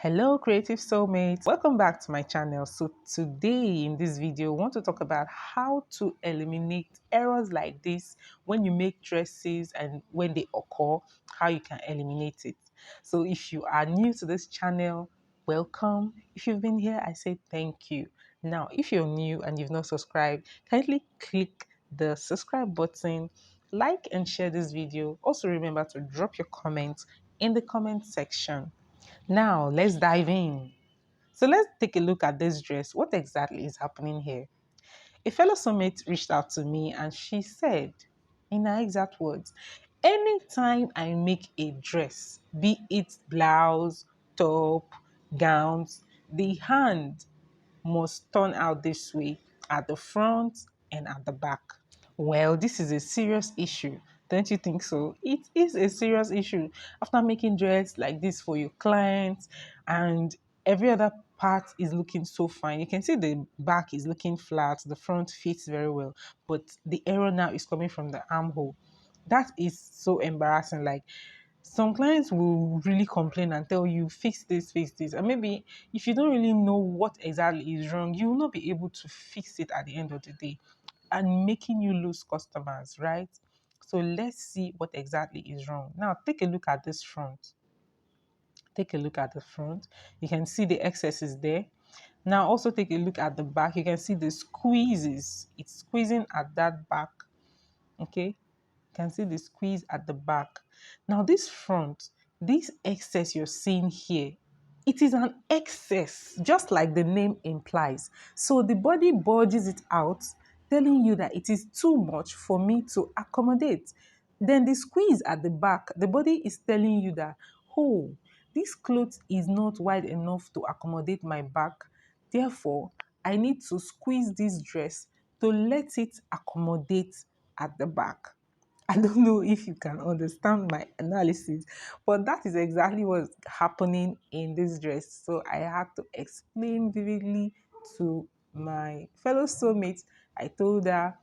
Hello creative soulmates, welcome back to my channel. So today in this video I want to talk about how to eliminate errors like this when you make dresses and when they occur, how you can eliminate it. So if you are new to this channel, welcome. If you've been here, I say thank you. Now if you're new and you've not subscribed, kindly click the subscribe button, like and share this video. Also remember to drop your comments in the comment section. Now, let's dive in. So let's take a look at this dress. What exactly is happening here? A fellow soulmate reached out to me and she said, in her exact words, anytime I make a dress, be it blouse, top, gowns, the hand must turn out this way at the front and at the back. Well, this is a serious issue. Don't you think so? It is a serious issue. After making dress like this for your clients and every other part is looking so fine. You can see the back is looking flat, the front fits very well, but the error now is coming from the armhole. That is so embarrassing. Like, some clients will really complain and tell you fix this, and maybe if you don't really know what exactly is wrong, you will not be able to fix it at the end of the day, and making you lose customers, right? So let's see what exactly is wrong. Now take a look at this front. Take a look at the front. You can see the excess is there. Now also take a look at the back. You can see the squeezes. It's squeezing at that back. Okay, you can see the squeeze at the back. Now this front, this excess you're seeing here, it is an excess, just like the name implies. So the body bulges it out, telling you that it is too much for me to accommodate. Then the squeeze at the back, the body is telling you that, oh, this cloth is not wide enough to accommodate my back. Therefore, I need to squeeze this dress to let it accommodate at the back. I don't know if you can understand my analysis, but that is exactly what's happening in this dress. So I had to explain vividly to my fellow soulmates. I told her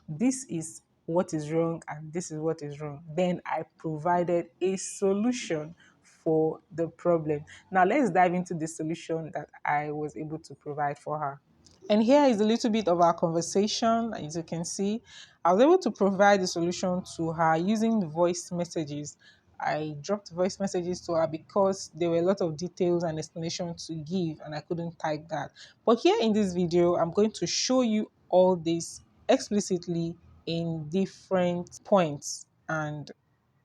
this is what is wrong and this is what is wrong. Then I provided a solution for the problem. Now let's dive into the solution that I was able to provide for her. And here is a little bit of our conversation. As you can see, I was able to provide the solution to her using the voice messages. I dropped voice messages to her because there were a lot of details and explanation to give and I couldn't type that. But here in this video, I'm going to show you all this explicitly in different points and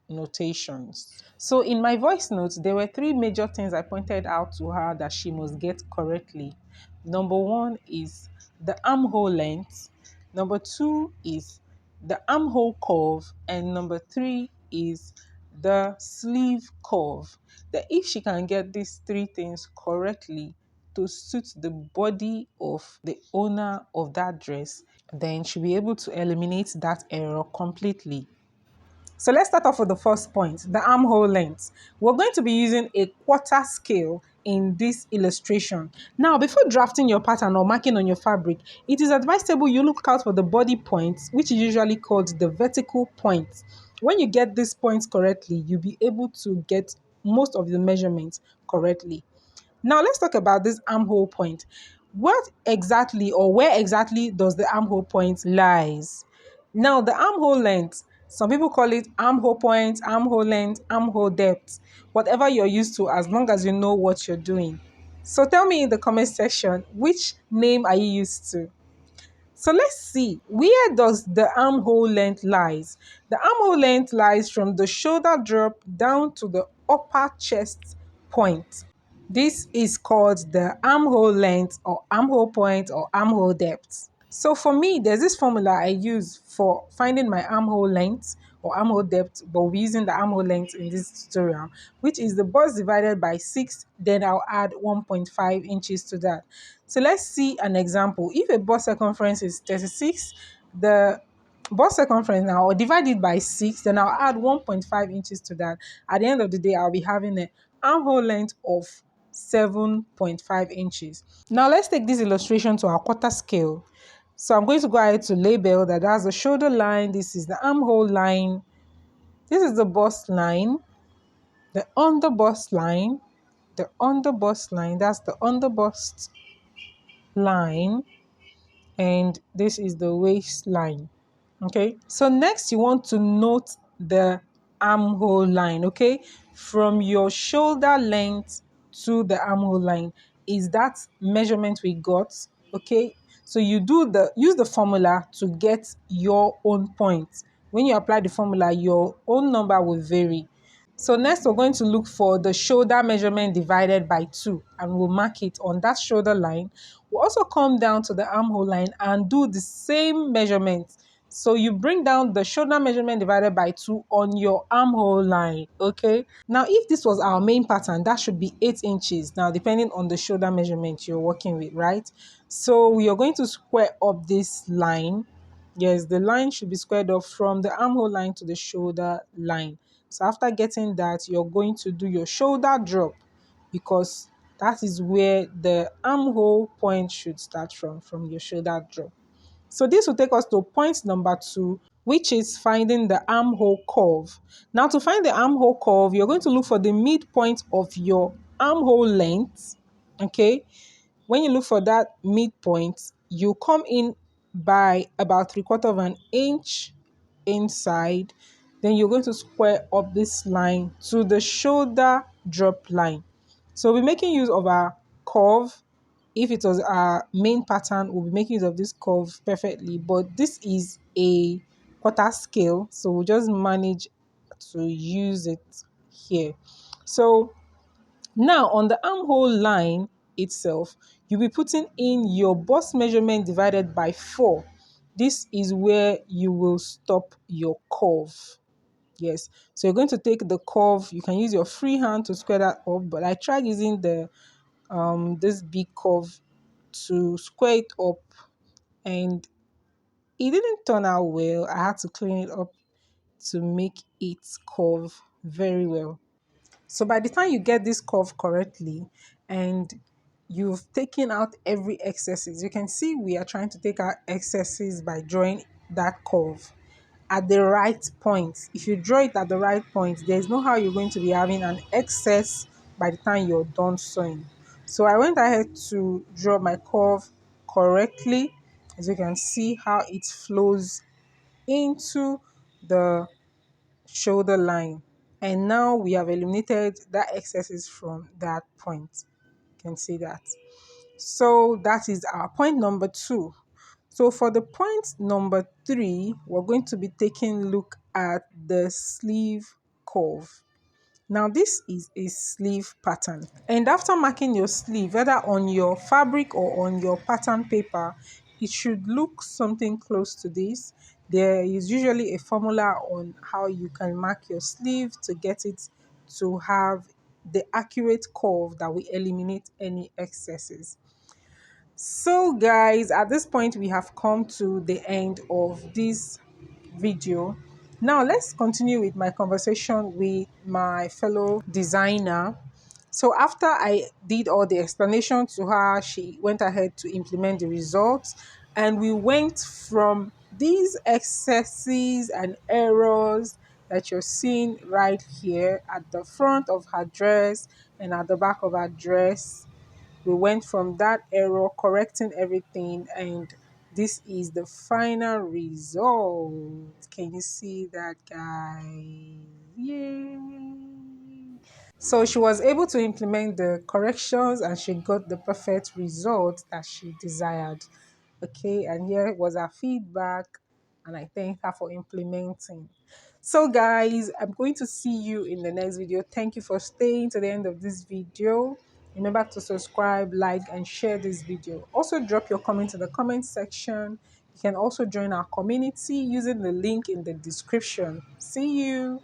notations. So in my voice notes, there were three major things I pointed out to her that she must get correctly. Number one is the armhole length. Number two is the armhole curve. And number three is the sleeve curve. That if she can get these three things correctly to suit the body of the owner of that dress, then she'll be able to eliminate that error completely. So let's start off with the first point, the armhole length. We're going to be using a quarter scale in this illustration. Now, before drafting your pattern or marking on your fabric, it is advisable you look out for the body points, which is usually called the vertical points. When you get these points correctly, you'll be able to get most of the measurements correctly. Now let's talk about this armhole point. What exactly or where exactly does the armhole point lies? Now the armhole length, some people call it armhole point, armhole length, armhole depth, whatever you're used to as long as you know what you're doing. So tell me in the comment section, which name are you used to? So let's see, where does the armhole length lies? The armhole length lies from the shoulder drop down to the upper chest point. This is called the armhole length or armhole point or armhole depth. So for me, there's this formula I use for finding my armhole length or armhole depth, but we're using the armhole length in this tutorial, which is the bust divided by 6, then I'll add 1.5 inches to that. So let's see an example. If a bust circumference is 36, the bust circumference now, or divide it by 6, then I'll add 1.5 inches to that. At the end of the day, I'll be having an armhole length of 7.5 inches. Now let's take this illustration to our quarter scale. So I'm going to go ahead to label that that's the shoulder line, this is the armhole line, this is the bust line, the under bust line, the underbust line, that's the underbust line, and this is the waistline. Okay, so next you want to note the armhole line. Okay, from your shoulder length to the armhole line is that measurement we got. Okay, so you use the formula to get your own point. When you apply the formula, your own number will vary. So next we're going to look for the shoulder measurement divided by 2, and we'll mark it on that shoulder line. We'll also come down to the armhole line and do the same measurement. So you bring down the shoulder measurement divided by 2 on your armhole line, okay? Now, if this was our main pattern, that should be 8 inches. Now, depending on the shoulder measurement you're working with, right? So we are going to square up this line. Yes, the line should be squared off from the armhole line to the shoulder line. So after getting that, you're going to do your shoulder drop, because that is where the armhole point should start from your shoulder drop. So this will take us to point number 2, which is finding the armhole curve. Now, to find the armhole curve, you're going to look for the midpoint of your armhole length, okay? When you look for that midpoint, you come in by about 3/4 of an inch inside. Then you're going to square up this line to the shoulder drop line. So we're making use of our curve. If it was our main pattern, we'll be making use of this curve perfectly. But this is a quarter scale, so we'll just manage to use it here. So now, on the armhole line itself, you'll be putting in your bust measurement divided by 4. This is where you will stop your curve. Yes, so you're going to take the curve. You can use your free hand to square that up, but I tried using the this big curve to square it up, and it didn't turn out well. I had to clean it up to make it curve very well. So by the time you get this curve correctly and you've taken out every excesses, you can see we are trying to take out excesses by drawing that curve at the right point. If you draw it at the right point, there's no how you're going to be having an excess by the time you're done sewing. So I went ahead to draw my curve correctly. As you can see how it flows into the shoulder line, and now we have eliminated that excesses from that point. You can see that. So that is our point number 2. So for the point number 3, we're going to be taking a look at the sleeve curve. Now this is a sleeve pattern, and after marking your sleeve, whether on your fabric or on your pattern paper, it should look something close to this. There is usually a formula on how you can mark your sleeve to get it to have the accurate curve that will eliminate any excesses. So guys, at this point we have come to the end of this video. Now let's continue with my conversation with my fellow designer. So after I did all the explanation to her, she went ahead to implement the results, and we went from these excesses and errors that you're seeing right here at the front of her dress and at the back of her dress. We went from that error, correcting everything, and this is the final result. Can you see that, guys? Yay! So she was able to implement the corrections and she got the perfect result that she desired. Okay, and here was her feedback, and I thank her for implementing. So guys, I'm going to see you in the next video. Thank you for staying to the end of this video. Remember to subscribe, like, and share this video. Also drop your comments in the comment section. You can also join our community using the link in the description. See you.